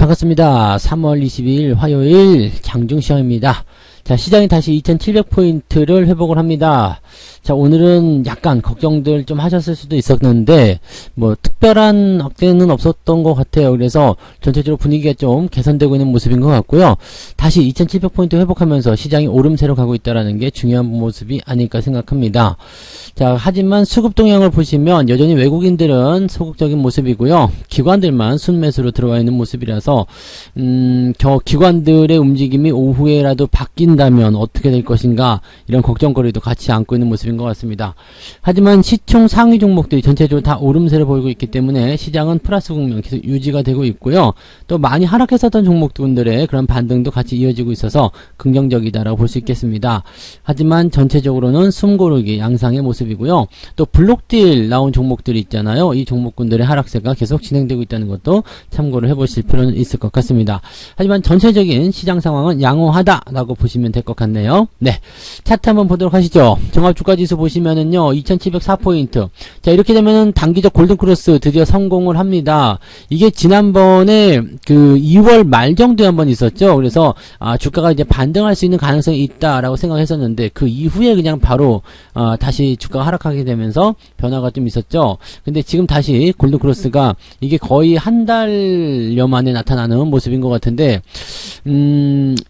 반갑습니다. 3월 22일 화요일 장중시황입니다. 자, 시장이 다시 2700포인트를 회복을 합니다. 자, 오늘은 약간 걱정들 좀 하셨을 수도 있었는데 뭐 특별한 악재는 없었던 것 같아요. 그래서 전체적으로 분위기가 좀 개선되고 있는 모습인 것 같고요. 다시 2700포인트 회복하면서 시장이 오름세로 가고 있다는 게 중요한 모습이 아닐까 생각합니다. 자, 하지만 수급 동향을 보시면 여전히 외국인들은 소극적인 모습이고요. 기관들만 순매수로 들어와 있는 모습이라서 저 기관들의 움직임이 오후에라도 바뀐다면 어떻게 될 것인가, 이런 걱정거리도 같이 안고 있는 모습인 것 같습니다. 하지만 시총 상위 종목들이 전체적으로 다 오름세를 보이고 있기 때문에 시장은 플러스 국면 계속 유지가 되고 있고요. 또 많이 하락했었던 종목들의 그런 반등도 같이 이어지고 있어서 긍정적이다라고 볼 수 있겠습니다. 하지만 전체적으로는 숨고르기 양상의 모습이고요. 또 블록딜 나온 종목들이 있잖아요. 이 종목군들의 하락세가 계속 진행되고 있다는 것도 참고를 해보실 필요는 있을 것 같습니다. 하지만 전체적인 시장 상황은 양호하다라고 보시면 될 것 같네요. 네, 차트 한번 보도록 하시죠. 종합주가지수 보시면은요, 2704포인트. 자, 이렇게 되면은 단기적 골든크로스 드디어 성공을 합니다. 이게 지난번에 그 2월 말 정도에 한번 있었죠. 그래서 주가가 이제 반등할 수 있는 가능성이 있다라고 생각했었는데 그 이후에 그냥 바로 다시 주가가 하락하게 되면서 변화가 좀 있었죠. 근데 지금 다시 골든크로스가 이게 거의 한 달여 만에 나타나는 모습인 것 같은데,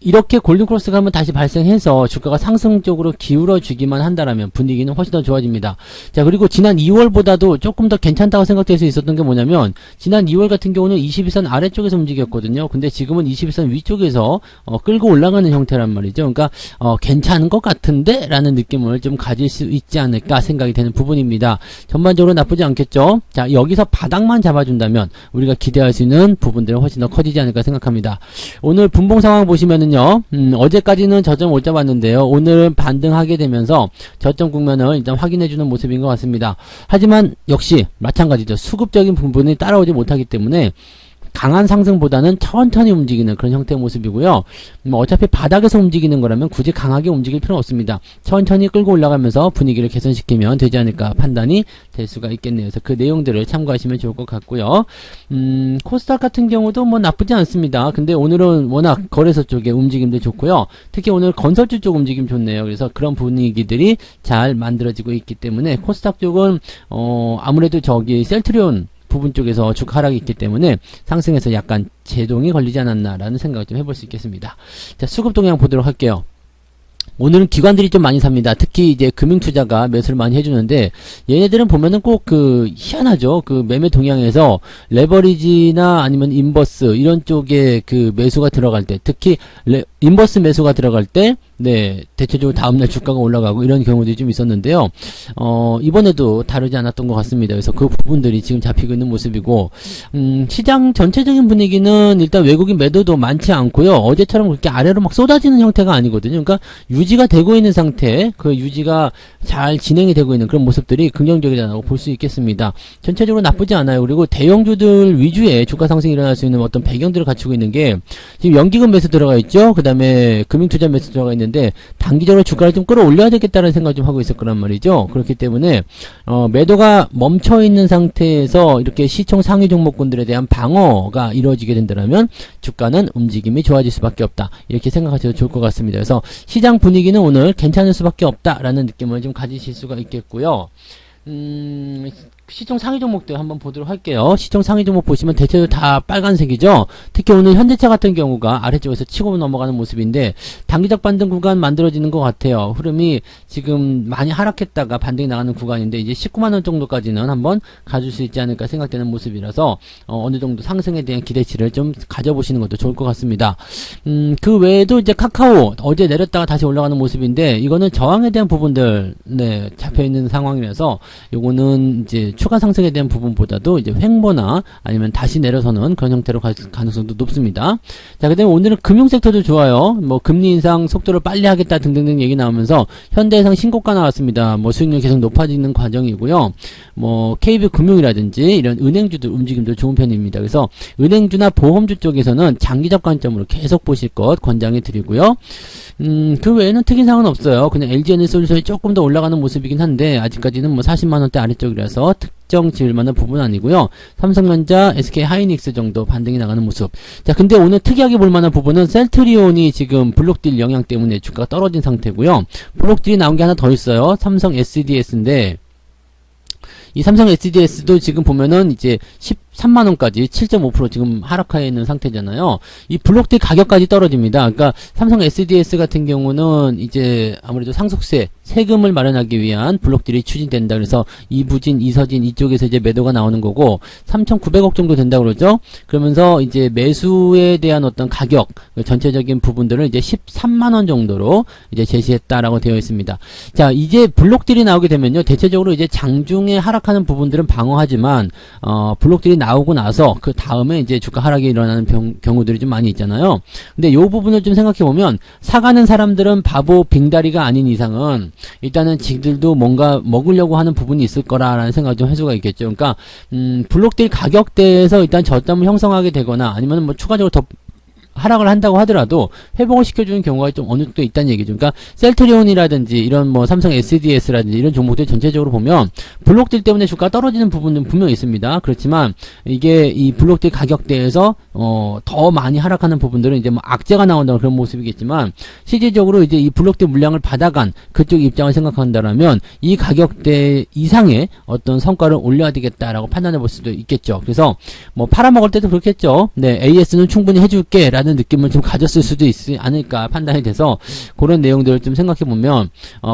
이렇게 골든크로스가 한번 다시 발생해서 주가가 상승적으로 기울어주기만 한다라면 분위기는 훨씬 더 좋아집니다. 자, 그리고 지난 2월보다도 조금 더 괜찮다고 생각될 수 있었던 게 뭐냐면, 지난 2월 같은 경우는 21선 아래쪽에서 움직였거든요. 근데 지금은 21선 위쪽에서 끌고 올라가는 형태란 말이죠. 그러니까 괜찮은 것 같은데 라는 느낌을 좀 가질 수 있지 않을까 생각이 되는 부분입니다. 전반적으로 나쁘지 않겠죠. 자, 여기서 바닥만 잡아준다면 우리가 기대할 수 있는 부분들은 훨씬 더 커지지 않을까 생각합니다. 오늘 분봉 상황 보시면은요, 어제까지는 저점 못 잡았는데요, 오늘은 반등하게 되면서 저점 국면을 일단 확인해주는 모습인 것 같습니다. 하지만 역시 마찬가지죠. 수급적인 부분이 따라오지 못하기 때문에 강한 상승보다는 천천히 움직이는 그런 형태의 모습이고요. 어차피 바닥에서 움직이는 거라면 굳이 강하게 움직일 필요는 없습니다. 천천히 끌고 올라가면서 분위기를 개선시키면 되지 않을까 판단이 될 수가 있겠네요. 그래서 그 내용들을 참고하시면 좋을 것 같고요. 코스닥 같은 경우도 뭐 나쁘지 않습니다. 근데 오늘은 워낙 거래소 쪽에 움직임도 좋고요. 특히 오늘 건설주 쪽 움직임 좋네요. 그래서 그런 분위기들이 잘 만들어지고 있기 때문에 코스닥 쪽은 아무래도 저기 셀트리온 부분 쪽에서 주가 하락이 있기 때문에 상승해서 약간 제동이 걸리지 않았나라는 생각을 좀 해볼 수 있겠습니다. 자, 수급 동향 보도록 할게요. 오늘은 기관들이 좀 많이 삽니다. 특히 이제 금융투자가 매수를 많이 해주는데, 얘네들은 보면은 꼭 희한하죠. 그 매매 동향에서 레버리지나 아니면 인버스 이런 쪽에 그 매수가 들어갈 때, 특히 인버스 매수가 들어갈 때, 네, 대체적으로 다음날 주가가 올라가고 이런 경우들이 좀 있었는데요. 이번에도 다르지 않았던 것 같습니다. 그래서 그 부분들이 지금 잡히고 있는 모습이고, 시장 전체적인 분위기는 일단 외국인 매도도 많지 않고요. 어제처럼 그렇게 아래로 막 쏟아지는 형태가 아니거든요. 그러니까 유지가 되고 있는 상태, 그 유지가 잘 진행이 되고 있는 그런 모습들이 긍정적이라고 볼 수 있겠습니다. 전체적으로 나쁘지 않아요. 그리고 대형주들 위주의 주가 상승이 일어날 수 있는 어떤 배경들을 갖추고 있는 게, 지금 연기금 매수 들어가 있죠. 그 다음에 금융투자 매수 들어가 있는데, 단기적으로 주가를 좀 끌어올려야 되겠다는 생각을 좀 하고 있을 거란 말이죠. 그렇기 때문에 매도가 멈춰있는 상태에서 이렇게 시총 상위 종목군들에 대한 방어가 이루어지게 된다면 주가는 움직임이 좋아질 수밖에 없다, 이렇게 생각하셔도 좋을 것 같습니다. 그래서 시장 분위기는 오늘 괜찮을 수밖에 없다라는 느낌을 좀 가지실 수가 있겠고요. 시총 상위 종목들 한번 보도록 할게요. 시총 상위 종목 보시면 대체로 다 빨간색이죠. 특히 오늘 현대차 같은 경우가 아래쪽에서 치고 넘어가는 모습인데, 단기적 반등 구간 만들어지는 것 같아요. 흐름이 지금 많이 하락했다가 반등이 나가는 구간인데, 이제 19만원 정도까지는 한번 가줄 수 있지 않을까 생각되는 모습이라서 어느 정도 상승에 대한 기대치를 좀 가져보시는 것도 좋을 것 같습니다. 그 외에도 이제 카카오 어제 내렸다가 다시 올라가는 모습인데, 이거는 저항에 대한 부분들, 네, 잡혀있는 상황이라서 요거는 이제 추가 상승에 대한 부분보다도 이제 횡보나 아니면 다시 내려서는 그런 형태로 갈 가능성도 높습니다. 자, 그 다음에 오늘은 금융섹터도 좋아요. 뭐 금리 인상 속도를 빨리 하겠다 등등등 얘기 나오면서 현대해상 신고가 나왔습니다. 뭐 수익률 계속 높아지는 과정이고요. 뭐 KB금융이라든지 이런 은행주들 움직임도 좋은 편입니다. 그래서 은행주나 보험주 쪽에서는 장기적 관점으로 계속 보실 것 권장해 드리고요. 그 외에는 특이사항은 없어요. 그냥 LG에너지솔루션이 조금 더 올라가는 모습이긴 한데, 아직까지는 뭐 40만원대 아래쪽이라서 특정 지을 만한 부분은 아니고요. 삼성전자, SK 하이닉스 정도 반등이 나가는 모습. 자, 근데 오늘 특이하게 볼 만한 부분은 셀트리온이 지금 블록딜 영향 때문에 주가가 떨어진 상태고요. 블록딜이 나온 게 하나 더 있어요. 삼성 SDS인데 이 삼성 SDS도 지금 보면은 이제 13만원까지 7.5% 지금 하락하에 있는 상태잖아요. 이 블록딜 가격까지 떨어집니다. 그러니까 삼성 SDS 같은 경우는 이제 아무래도 상속세, 세금을 마련하기 위한 블록딜이 추진된다. 그래서 이부진, 이서진 이쪽에서 이제 매도가 나오는 거고 3,900억 정도 된다고 그러죠. 그러면서 이제 매수에 대한 어떤 가격, 전체적인 부분들을 이제 13만원 정도로 이제 제시했다라고 되어 있습니다. 자, 이제 블록딜이 나오게 되면요. 대체적으로 이제 장중에 하락하는 부분들은 방어하지만, 블록딜이 나오고 나서 그 다음에 이제 주가 하락이 일어나는 경우들이 좀 많이 있잖아요. 근데 요 부분을 좀 생각해 보면 사가는 사람들은 바보 빙다리가 아닌 이상은 일단은 지들도 뭔가 먹으려고 하는 부분이 있을 거라는 생각을 좀 할 수가 있겠죠. 그러니까 블록딜 가격대에서 일단 저점을 형성하게 되거나 아니면 뭐 추가적으로 더 하락을 한다고 하더라도 회복을 시켜주는 경우가 좀 어느 정도 있다는 얘기죠. 그러니까 셀트리온이라든지 이런 뭐 삼성 SDS라든지 이런 종목들 전체적으로 보면 블록딜 때문에 주가가 떨어지는 부분은 분명히 있습니다. 그렇지만 이게 이 블록딜 가격대에서 더 많이 하락하는 부분들은 이제 뭐 악재가 나온다는 그런 모습이겠지만 실질적으로 이제 이 블록딜 물량을 받아간 그쪽 입장을 생각한다라면 이 가격대 이상의 어떤 성과를 올려야 되겠다라고 판단해 볼 수도 있겠죠. 그래서 뭐 팔아먹을 때도 그렇겠죠. 네, AS는 충분히 해줄게 라는 느낌을 좀 가졌을 수도 있지 않을까 판단이 돼서 그런 내용들을 좀 생각해 보면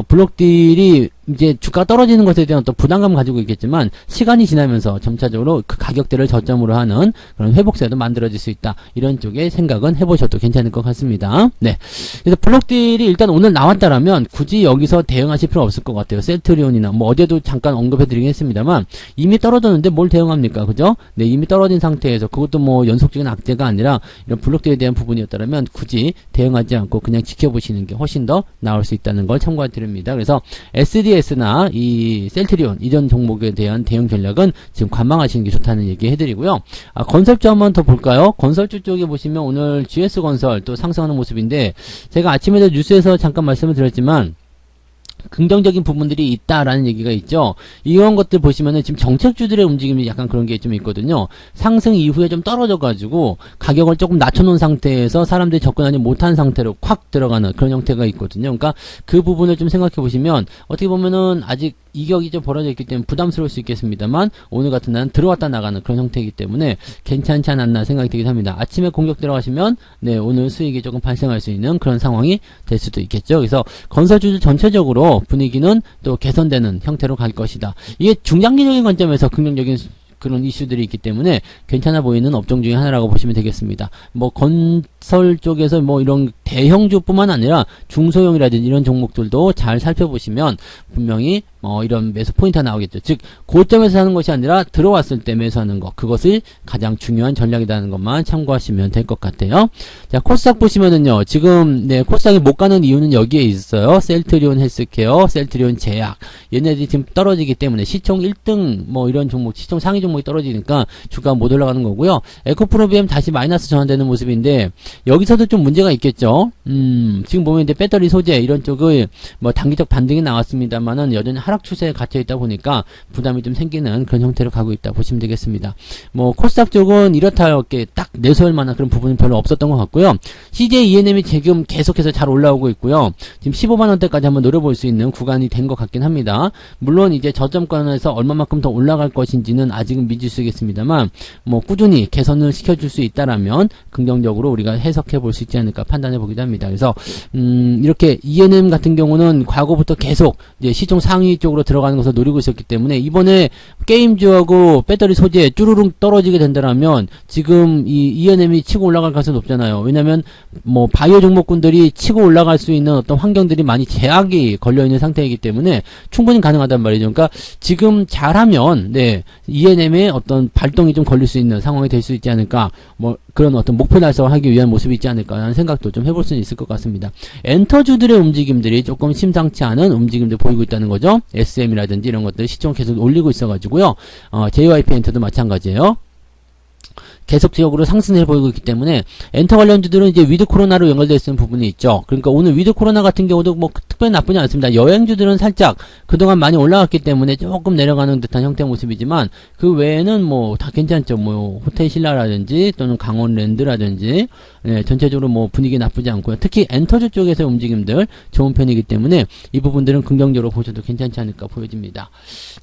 블록딜이 이제 주가가 떨어지는 것에 대한 어떤 부담감을 가지고 있겠지만 시간이 지나면서 점차적으로 그 가격대를 저점으로 하는 그런 회복세도 만들어질 수 있다. 이런 쪽의 생각은 해보셔도 괜찮을 것 같습니다. 네. 그래서 블록딜이 일단 오늘 나왔다라면 굳이 여기서 대응하실 필요 없을 것 같아요. 셀트리온이나 뭐 어제도 잠깐 언급해드리긴 했습니다만 이미 떨어졌는데 뭘 대응합니까? 그죠? 네, 이미 떨어진 상태에서 그것도 뭐 연속적인 악재가 아니라 이런 블록딜에 대한 부분이었다면 굳이 대응하지 않고 그냥 지켜보시는 게 훨씬 더 나을 수 있다는 걸 참고해 드립니다. 그래서 SDS나 이 셀트리온 이전 종목에 대한 대응 전략은 지금 관망하시는 게 좋다는 얘기 해드리고요. 건설주 한번 더 볼까요? 건설주 쪽에 보시면 오늘 GS건설 또 상승하는 모습인데 제가 아침에도 뉴스에서 잠깐 말씀을 드렸지만 긍정적인 부분들이 있다라는 얘기가 있죠. 이런 것들 보시면은 지금 정책주들의 움직임이 약간 그런 게 좀 있거든요. 상승 이후에 좀 떨어져가지고 가격을 조금 낮춰놓은 상태에서 사람들이 접근하지 못한 상태로 콱 들어가는 그런 형태가 있거든요. 그러니까 그 부분을 좀 생각해 보시면 어떻게 보면은 아직 이격이 좀 벌어져 있기 때문에 부담스러울 수 있겠습니다만 오늘 같은 날은 들어왔다 나가는 그런 형태이기 때문에 괜찮지 않았나 생각이 들긴 합니다. 아침에 공격 들어가시면 네, 오늘 수익이 조금 발생할 수 있는 그런 상황이 될 수도 있겠죠. 그래서 건설주들 전체적으로 분위기는 또 개선되는 형태로 갈 것이다. 이게 중장기적인 관점에서 긍정적인 그런 이슈들이 있기 때문에 괜찮아 보이는 업종 중에 하나라고 보시면 되겠습니다. 뭐 건설 쪽에서 뭐 이런 대형주뿐만 아니라 중소형이라든지 이런 종목들도 잘 살펴보시면 분명히 이런 매수 포인트가 나오겠죠. 즉 고점에서 사는 것이 아니라 들어왔을 때 매수하는 것, 그것이 가장 중요한 전략이라는 것만 참고하시면 될 것 같아요. 자, 코스닥 보시면은요, 지금 네, 코스닥이 못 가는 이유는 여기에 있어요. 셀트리온 헬스케어, 셀트리온 제약, 얘네들이 지금 떨어지기 때문에 시총 1등 뭐 이런 종목, 시총 상위 종목이 떨어지니까 주가가 못 올라가는 거고요. 에코프로비엠 다시 마이너스 전환되는 모습인데 여기서도 좀 문제가 있겠죠. 지금 보면 이제 배터리 소재 이런 쪽을 뭐 단기적 반등이 나왔습니다만은 여전히 하락 추세에 갇혀 있다 보니까 부담이 좀 생기는 그런 형태로 가고 있다 보시면 되겠습니다. 뭐 코스닥 쪽은 이렇다 이렇게 딱 내세울 만한 그런 부분이 별로 없었던 것 같고요. CJ ENM이 지금 계속해서 잘 올라오고 있고요. 지금 15만원대까지 한번 노려볼 수 있는 구간이 된 것 같긴 합니다. 물론 이제 저점권에서 얼마만큼 더 올라갈 것인지는 아직은 미지수겠습니다만 뭐 꾸준히 개선을 시켜줄 수 있다라면 긍정적으로 우리가 해석해 볼 수 있지 않을까 판단해 보기도 합니다. 그래서 이렇게 ENM 같은 경우는 과거부터 계속 이제 시총 상위 쪽으로 들어가는 것을 노리고 있었기 때문에 이번에 게임주하고 배터리 소재 쭈루룩 떨어지게 된다면 지금 이 ENM이 치고 올라갈 가능성이 높잖아요. 왜냐면 뭐 바이오 종목군들이 치고 올라갈 수 있는 어떤 환경들이 많이 제약이 걸려있는 상태이기 때문에 충분히 가능하단 말이죠. 그러니까 지금 잘하면 네, ENM의 어떤 발동이 좀 걸릴 수 있는 상황이 될 수 있지 않을까, 뭐 그런 어떤 목표 달성을 하기 위한 모습이 있지 않을까라는 생각도 좀 해볼 수는 있을 것 같습니다. 엔터주들의 움직임들이 조금 심상치 않은 움직임들 보이고 있다는 거죠. SM이라든지 이런 것들 시총 계속 올리고 있어가지고요. JYP 엔터도 마찬가지예요. 계속적으로 상승해 보이고 있기 때문에 엔터 관련주들은 이제 위드 코로나로 연결되어 있는 부분이 있죠. 그러니까 오늘 위드 코로나 같은 경우도 뭐 특별히 나쁘지 않습니다. 여행주들은 살짝 그동안 많이 올라갔기 때문에 조금 내려가는 듯한 형태 모습이지만 그 외에는 뭐 다 괜찮죠. 뭐 호텔 신라라든지 또는 강원랜드라든지 네, 전체적으로 뭐 분위기 나쁘지 않고요. 특히 엔터주 쪽에서 움직임들 좋은 편이기 때문에 이 부분들은 긍정적으로 보셔도 괜찮지 않을까 보여집니다.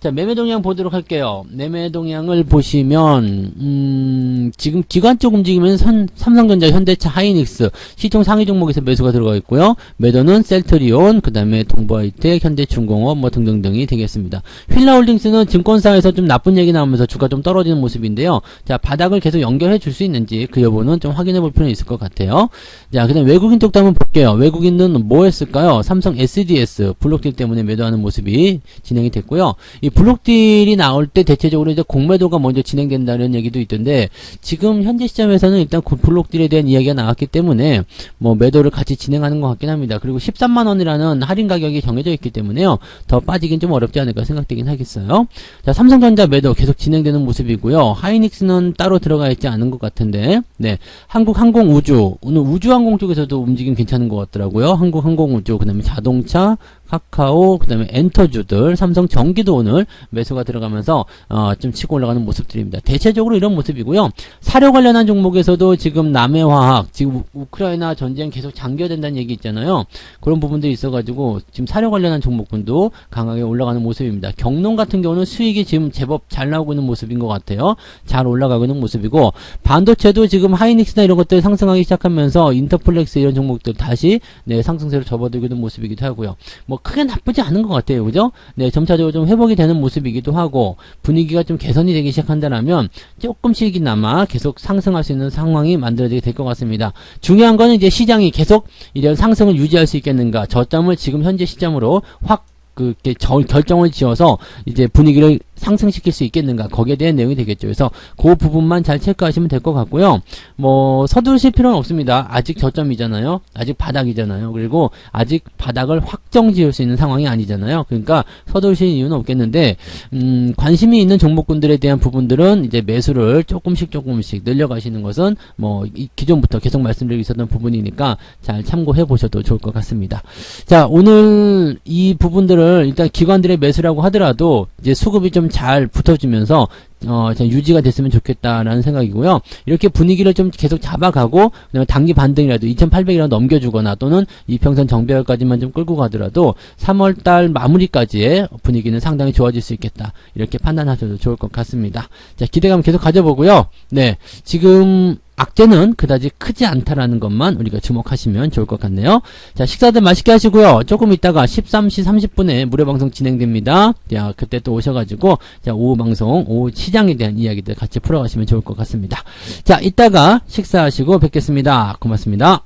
자, 매매 동향 보도록 할게요. 매매 동향을 보시면 지금 기관 쪽 움직이면 삼성전자, 현대차, 하이닉스 시총 상위 종목에서 매수가 들어가 있고요. 매도는 셀트리온, 그 다음에 동부하이텍, 현대중공업 뭐 등등등이 되겠습니다. 휠라홀딩스는 증권사에서 좀 나쁜 얘기 나오면서 주가 좀 떨어지는 모습인데요. 자, 바닥을 계속 연결해 줄 수 있는지 그 여부는 좀 확인해 볼 필요는 있을 것 같아요. 자, 그 다음 외국인 쪽도 한번 볼게요. 외국인은 뭐 했을까요? 삼성 SDS 블록딜 때문에 매도하는 모습이 진행이 됐고요. 이 블록딜이 나올 때 대체적으로 이제 공매도가 먼저 진행된다는 얘기도 있던데 지금 현재 시점에서는 일단 블록딜에 대한 이야기가 나왔기 때문에 뭐 매도를 같이 진행하는 것 같긴 합니다. 그리고 13만원이라는 할인 가격이 정해져 있기 때문에요. 더 빠지긴 좀 어렵지 않을까 생각되긴 하겠어요. 자, 삼성전자 매도 계속 진행되는 모습이고요. 하이닉스는 따로 들어가 있지 않은 것 같은데, 네. 한국항공우주, 오늘 우주항공 쪽에서도 움직임 괜찮은 것 같더라고요. 한국항공우주, 그 다음에 자동차, 카카오, 그 다음에 엔터주들, 삼성 전기도 오늘 매수가 들어가면서 좀 치고 올라가는 모습들입니다. 대체적으로 이런 모습이고요. 사료 관련한 종목에서도 지금 남해화학, 지금 우크라이나 전쟁 계속 장기화된다는 얘기 있잖아요. 그런 부분들이 있어가지고 지금 사료 관련한 종목군도 강하게 올라가는 모습입니다. 경농 같은 경우는 수익이 지금 제법 잘 나오고 있는 모습인 것 같아요. 잘 올라가고 있는 모습이고 반도체도 지금 하이닉스나 이런 것들 상승하기 시작하면서 인터플렉스 이런 종목들 다시 네, 상승세로 접어들고 있는 모습이기도 하고요. 뭐 크게 나쁘지 않은 것 같아요. 그죠? 네, 점차적으로 좀 회복이 되는 모습이기도 하고 분위기가 좀 개선이 되기 시작한다면 조금씩이나마 계속 상승할 수 있는 상황이 만들어지게 될 것 같습니다. 중요한 거는 이제 시장이 계속 이런 상승을 유지할 수 있겠는가. 저점을 지금 현재 시점으로 확 결정을 지어서 이제 분위기를 상승시킬 수 있겠는가, 거기에 대한 내용이 되겠죠. 그래서 그 부분만 잘 체크하시면 될 것 같고요. 뭐 서두르실 필요는 없습니다. 아직 저점이잖아요. 아직 바닥이잖아요. 그리고 아직 바닥을 확정 지을 수 있는 상황이 아니잖아요. 그러니까 서두르실 이유는 없겠는데 관심이 있는 종목군들에 대한 부분들은 이제 매수를 조금씩 늘려가시는 것은 뭐 기존부터 계속 말씀드리고 있었던 부분이니까 잘 참고해 보셔도 좋을 것 같습니다. 자, 오늘 이 부분들을 일단 기관들의 매수라고 하더라도 이제 수급이 좀 잘 붙어주면서 유지가 됐으면 좋겠다라는 생각이고요. 이렇게 분위기를 좀 계속 잡아가고 그다음에 단기 반등이라도 2800이라도 넘겨주거나 또는 이평선 정배열까지만 좀 끌고 가더라도 3월달 마무리까지의 분위기는 상당히 좋아질 수 있겠다. 이렇게 판단하셔도 좋을 것 같습니다. 자, 기대감 계속 가져보고요. 네, 지금 악재는 그다지 크지 않다라는 것만 우리가 주목하시면 좋을 것 같네요. 자, 식사들 맛있게 하시고요. 조금 있다가 13시 30분에 무료 방송 진행됩니다. 자, 그때 또 오셔가지고 자, 오후 방송, 오후 시장에 대한 이야기들 같이 풀어가시면 좋을 것 같습니다. 자, 이따가 식사하시고 뵙겠습니다. 고맙습니다.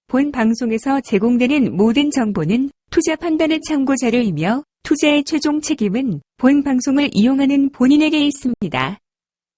본 방송에서 제공되는 모든 정보는 투자 판단의 참고 자료이며 투자의 최종 책임은 본 방송을 이용하는 본인에게 있습니다.